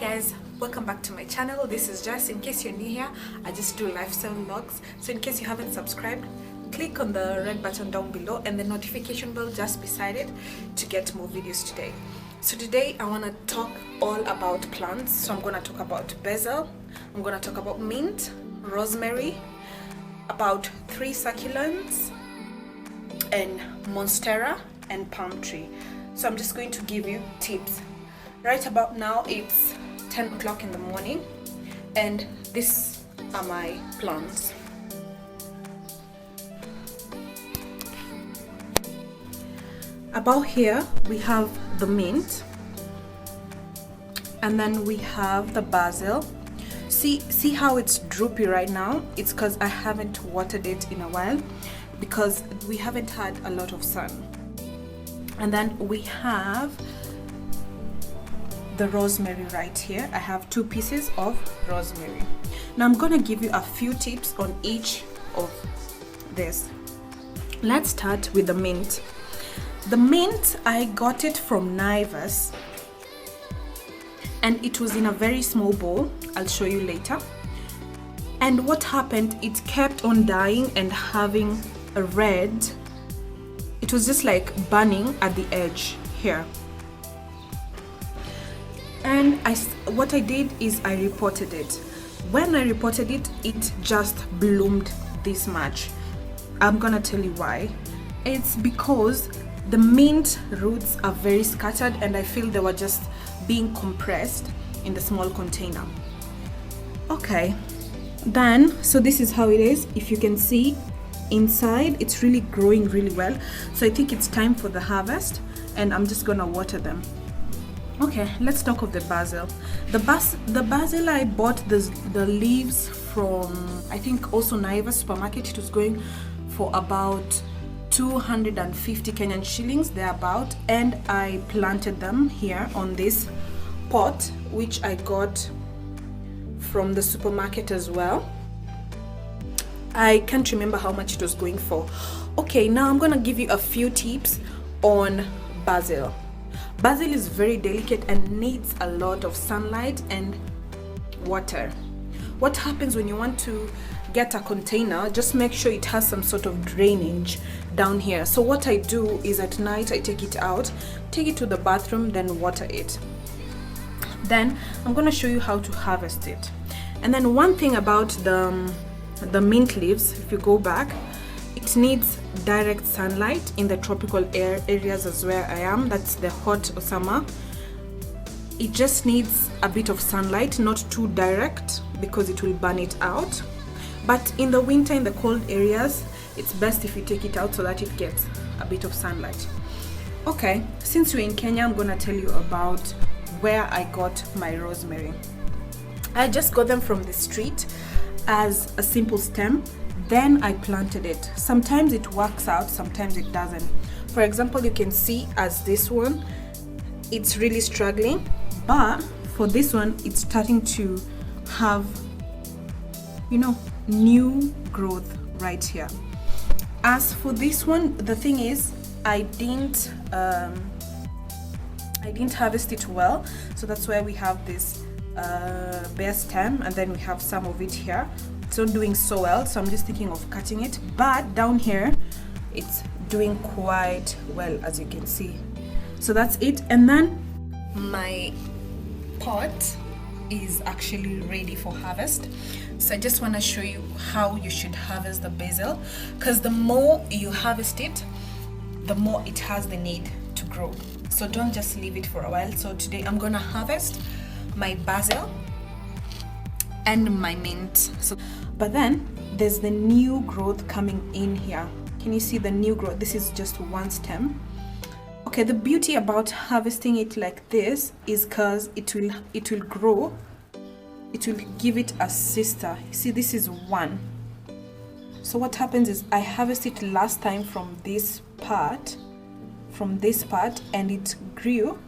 guys, welcome back to my channel. This is Jess. In case you're new here, I just do lifestyle vlogs. So in case you haven't subscribed, click on the red button down below and the notification bell just beside it to get more videos today. So today I want to talk all about plants. So I'm going to talk about basil, I'm going to talk about mint, rosemary, about 3 succulents, and monstera and palm tree. So I'm just going to give you tips. Right about now it's 10 o'clock in the morning and these are my plants. About here we have the mint, and then we have the basil. See how it's droopy right now? It's because I haven't watered it in a while because we haven't had a lot of sun. And then we have the rosemary right here. I have 2 pieces of rosemary. Now I'm gonna give you a few tips on each of this. Let's start with the mint. The mint, I got it from Naivas and it was in a very small bowl. I'll show you later. And what happened, it kept on dying and having a red, it was just like burning at the edge here. And what I did is I reported it. When I reported it, it just bloomed this much. I'm gonna tell you why. It's because the mint roots are very scattered and I feel they were just being compressed in the small container. Okay, then so this is how it is. If you can see inside, it's really growing really well. So I think it's time for the harvest and I'm just gonna water them. Okay, let's talk of the basil. The basil, I bought the leaves from, I think also Naivas supermarket. It was going for about 250 Kenyan shillings thereabout, and I planted them here on this pot, which I got from the supermarket as well. I can't remember how much it was going for. Okay, now I'm gonna give you a few tips on basil. Basil is very delicate and needs a lot of sunlight and water. What happens when you want to get a container, just make sure it has some sort of drainage down here. So what I do is at night I take it out, take it to the bathroom, then water it. Then I'm going to show you how to harvest it. And then one thing about the mint leaves, if you go back, it needs direct sunlight in the tropical areas as where I am. That's the hot summer. It just needs a bit of sunlight, not too direct because it will burn it out. But in the winter, in the cold areas, it's best if you take it out so that it gets a bit of sunlight. Okay, since we're in Kenya, I'm gonna tell you about where I got my rosemary. I just got them from the street as a simple stem. Then I planted it. Sometimes it works out, sometimes it doesn't. For example, you can see as this one, it's really struggling, but for this one, it's starting to have, you know, new growth right here. As for this one, the thing is, I didn't harvest it well, so that's why we have this bare stem, and then we have some of it here. It's not doing so well, so I'm just thinking of cutting it, but down here it's doing quite well, as you can see. So that's it. And then my pot is actually ready for harvest. So I just want to show you how you should harvest the basil, because the more you harvest it, the more it has the need to grow. So don't just leave it for a while. So today I'm gonna harvest my basil and my mint. But then there's the new growth coming in here. Can you see the new growth? This is just one stem. Okay, the beauty about harvesting it like this is because it will grow. It will give it a sister. See, this is one. So what happens is I harvest it last time from this part, and it grew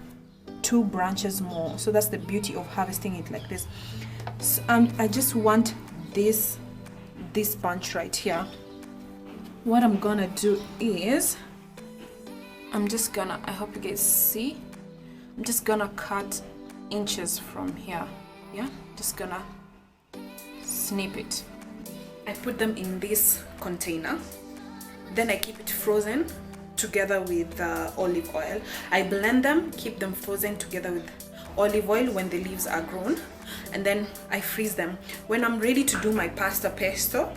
2 branches more. So that's the beauty of harvesting it like this. So, I just want this bunch right here. What I'm gonna do is I hope you guys see, I'm just gonna cut inches from here. Yeah, just gonna snip it. I put them in this container, then I keep it frozen together with olive oil. I blend them, keep them frozen together with olive oil when the leaves are grown, and then I freeze them. When I'm ready to do my pasta pesto,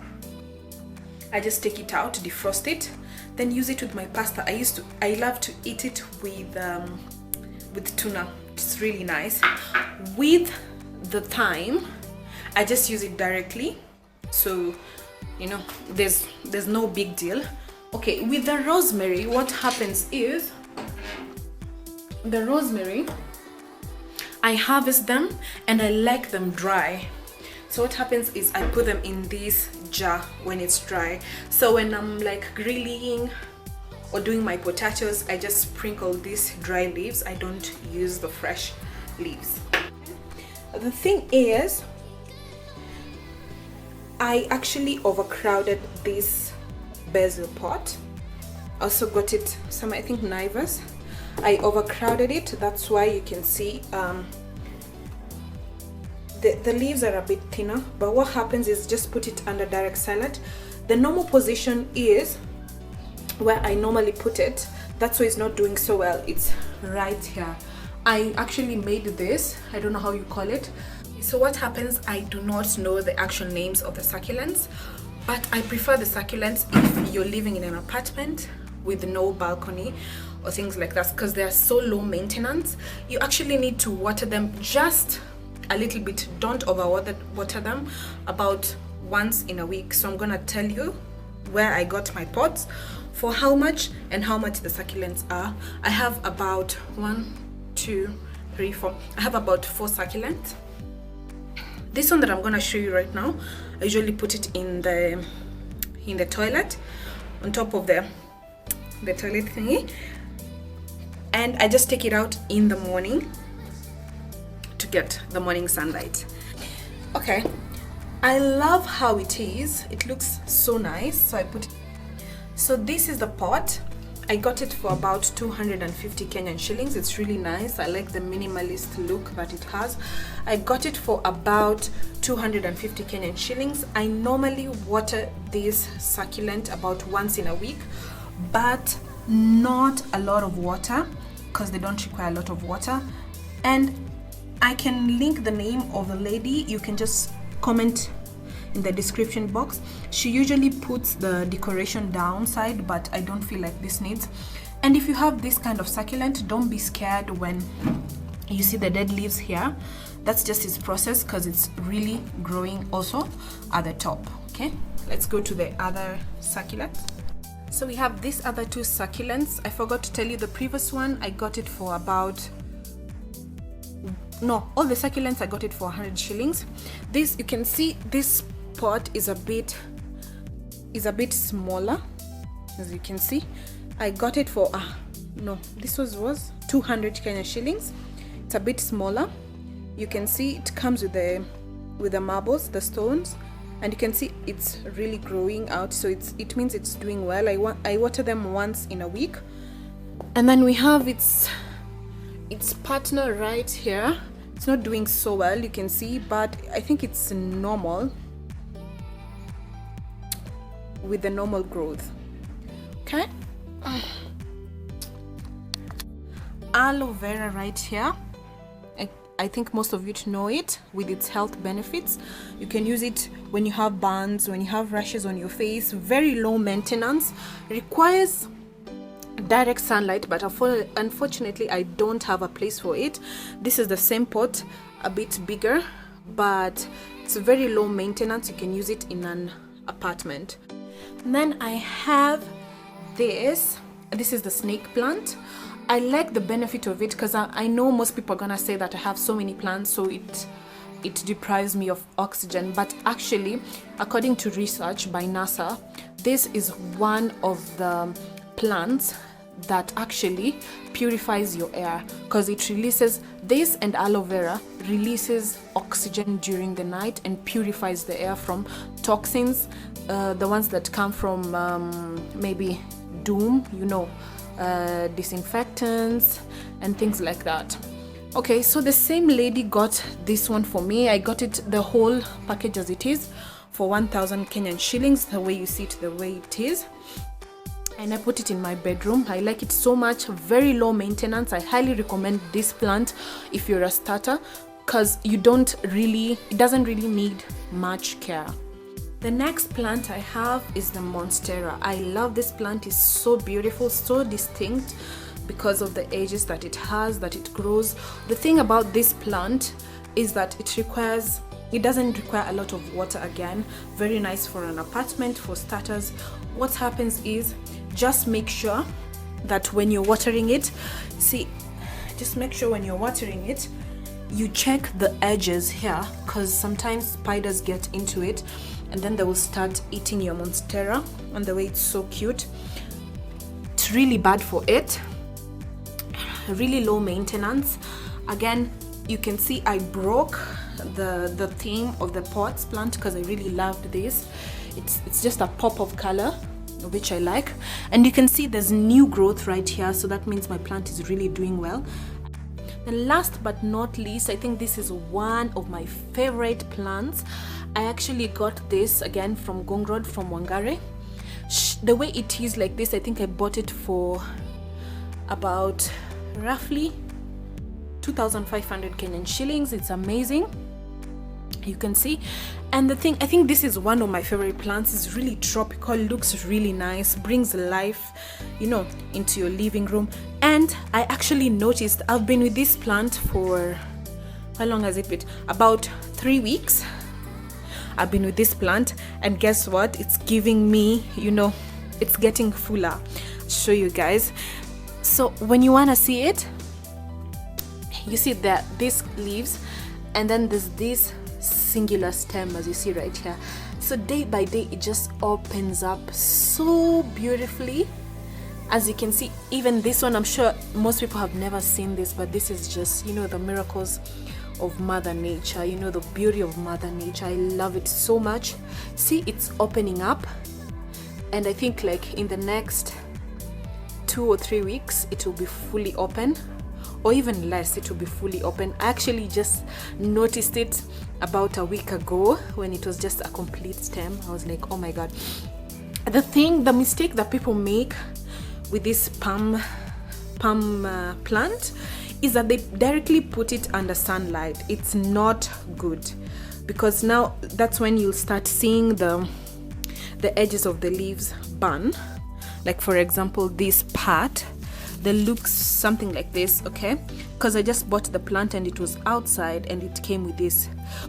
I just take it out, defrost it, then use it with my pasta. I love to eat it with tuna. It's really nice. With the thyme, I just use it directly, so you know there's no big deal. Okay, with the rosemary, what happens is the rosemary, I harvest them and I like them dry. So what happens is I put them in this jar when it's dry. So when I'm like grilling or doing my potatoes, I just sprinkle these dry leaves. I don't use the fresh leaves. The thing is, I actually overcrowded this basil pot. Also got it some, I think, Naivas. I overcrowded it. That's why you can see the leaves are a bit thinner. But what happens is just put it under direct sunlight. The normal position is where I normally put it. That's why it's not doing so well. It's right here. I actually made this. I don't know how you call it. So what happens, I do not know the actual names of the succulents, but I prefer the succulents if you're living in an apartment with no balcony or things like that, because they are so low maintenance. You actually need to water them just a little bit. Don't water them, about once in a week. So I'm gonna tell you where I got my pots, for how much, and how much the succulents are. I have about 1, 2, 3, 4. I have about 4 succulents. This one that I'm gonna show you right now, I usually put it in the toilet, on top of the toilet thingy, and I just take it out in the morning to get the morning sunlight. Okay, I love how it is. It looks so nice, so I put it. So this is the pot. I got it for about 250 Kenyan shillings. It's really nice. I like the minimalist look that it has. I got it for about 250 Kenyan shillings. I normally water this succulent about once in a week, but not a lot of water because they don't require a lot of water. And I can link the name of the lady. You can just comment in the description box. She usually puts the decoration downside, but I don't feel like this needs. And if you have this kind of succulent, don't be scared when you see the dead leaves here. That's just its process, because it's really growing also at the top. Okay, let's go to the other succulent. So we have these other 2 succulents. I forgot to tell you, the previous one I got it for about, no, all the succulents I got it for 100 shillings. This, you can see this pot is a bit smaller, as you can see. I got it for no, this was 200 Kenya shillings. It's a bit smaller. You can see it comes with the marbles, the stones, and you can see it's really growing out, so it means it's doing well. I water them once in a week. And then we have its partner right here. It's not doing so well, you can see, but I think it's normal with the normal growth. Okay, aloe vera right here. I think most of you know it with its health benefits. You can use it when you have burns, when you have rashes on your face. Very low maintenance, requires direct sunlight, but unfortunately I don't have a place for it. This is the same pot, a bit bigger, but it's very low maintenance. You can use it in an apartment. And then I have this is the snake plant. I like the benefit of it because I know most people are gonna say that I have so many plants, so it deprives me of oxygen, but actually, according to research by NASA, this is one of the plants that actually purifies your air, because it releases, this and aloe vera releases oxygen during the night and purifies the air from toxins, the ones that come from maybe doom, disinfectants and things like that. Okay, so the same lady got this one for me. I got it the whole package as it is for 1,000 Kenyan shillings, the way you see it, the way it is. And I put it in my bedroom. I like it so much, very low maintenance. I highly recommend this plant if you're a starter, because it doesn't really need much care. The next plant I have is the Monstera. I love this plant. It's so beautiful, so distinct because of the edges that it has, that it grows. The thing about this plant is that it doesn't require a lot of water. Again, very nice for an apartment, for starters. What happens is, just make sure that when you're watering it, you check the edges here, because sometimes spiders get into it and then they will start eating your Monstera. And the way it's so cute, it's really bad for it. Really low maintenance. Again, you can see I broke the theme of the pots plant because I really loved this. It's just a pop of color, which I like, and you can see there's new growth right here, so that means my plant is really doing well. And last but not least, I think this is one of my favorite plants. I actually got this again from Gongrod, from Wangari. The way it is like this, I think I bought it for about roughly 2,500 Kenyan shillings. It's amazing, you can see. And I think this is one of my favorite plants. It's really tropical, looks really nice, brings life, into your living room. And I actually noticed I've been with this plant for, how long has it been? About 3 weeks. I've been with this plant, and guess what? It's giving me, it's getting fuller. I'll show you guys. So when you want to see it, you see that these leaves, and then there's this singular stem, as you see right here. So day by day it just opens up so beautifully. As you can see, even this one, I'm sure most people have never seen this, but this is just, the miracles of Mother Nature, the beauty of Mother Nature. I love it so much. See, it's opening up, and I think like in the next 2 or 3 weeks it will be fully open, or even less, it will be fully open. I actually just noticed it about a week ago when it was just a complete stem. I was like, oh my god. The mistake that people make with this palm plant is that they directly put it under sunlight. It's not good, because now that's when you'll start seeing the edges of the leaves burn. Like for example, this part that looks something like this, okay? Because I just bought the plant and it was outside and it came with this.